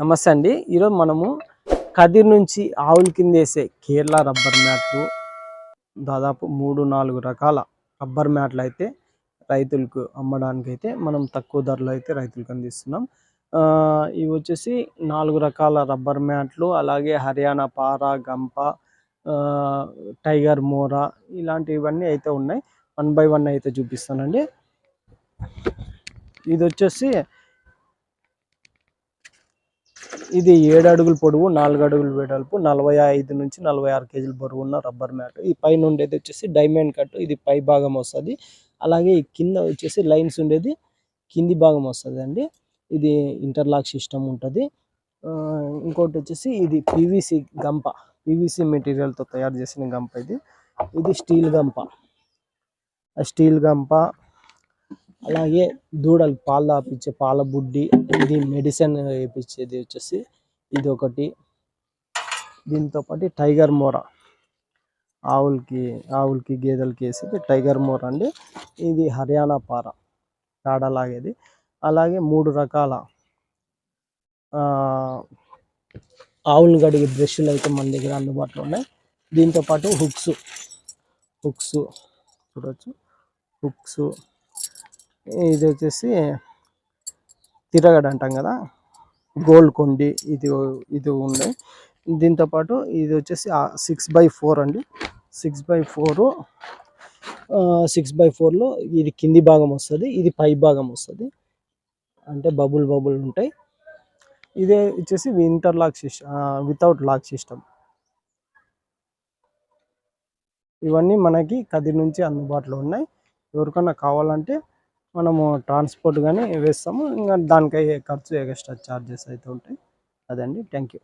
నమస్తే అండి. ఈరోజు మనము కదిర్ నుంచి ఆవుల కింద వేసే కేరళ రబ్బర్ మ్యాట్లు దాదాపు 3-4 రకాల రబ్బర్ మ్యాట్లు అయితే రైతులకు అమ్మడానికి అయితే మనం తక్కువ ధరలో అయితే రైతులకు అందిస్తున్నాం. ఇవి వచ్చేసి 4 రకాల రబ్బర్ మ్యాట్లు, అలాగే హర్యానా పారా, గంప, టైగర్ మోరా ఇలాంటివన్నీ అయితే ఉన్నాయి. 1 బై 1 అయితే చూపిస్తానండి. ఇది వచ్చేసి ఇది 7 అడుగుల పొడవు, 4 అడుగుల వెడల్పు, 45 నుంచి 46 కేజీల బరువు ఉన్న రబ్బర్ మ్యాట్. ఈ పైన ఉండేది వచ్చేసి డైమండ్ కట్, ఇది పై భాగం వస్తుంది. అలాగే ఈ కింద వచ్చేసి లైన్స్ ఉండేది కింది భాగం వస్తుంది అండి. ఇది ఇంటర్లాక్ సిస్టమ్ ఉంటుంది. ఇంకోటి వచ్చేసి ఇది పీవీసీ గంప, పీవీసీ మెటీరియల్తో తయారు చేసిన గంప. ఇది స్టీల్ గంప. స్టీల్ గంప అలాగే దూడలు పాలు తాపించే పాల బుడ్డి, ఇది మెడిసిన్ వేయించేది వచ్చేసి ఇది ఒకటి. దీంతో పాటు టైగర్ మోరా, ఆవులకి గేదెలకి వేసేది టైగర్ మోరా అండి. ఇది హర్యానా పార కాడలాగేది. అలాగే 3 రకాల ఆవులు గడిగే బ్రష్లు అయితే మన దగ్గర అందుబాటులో ఉన్నాయి. దీంతోపాటు హుక్స్ చూడవచ్చు. ఇది వచ్చేసి తిరగడ అంటాం కదా, గోల్డ్ కొండి, ఇది ఉంది. దీంతోపాటు ఇది వచ్చేసి 6x4 అండి. 6x4 6x4లో ఇది కింది భాగం వస్తుంది, ఇది పై భాగం వస్తుంది. అంటే బబుల్ ఉంటాయి. ఇదే వచ్చేసి interlock system, without lock system. ఇవన్నీ మనకి కదిర్ నుంచి అందుబాటులో ఉన్నాయి. ఎవరికన్నా కావాలంటే మనము ట్రాన్స్పోర్ట్ కానీ వేస్తాము. ఇంకా దానికి ఖర్చు ఎక్స్ట్రా ఛార్జెస్ అయితే ఉంటాయి. అదండి. Thank you.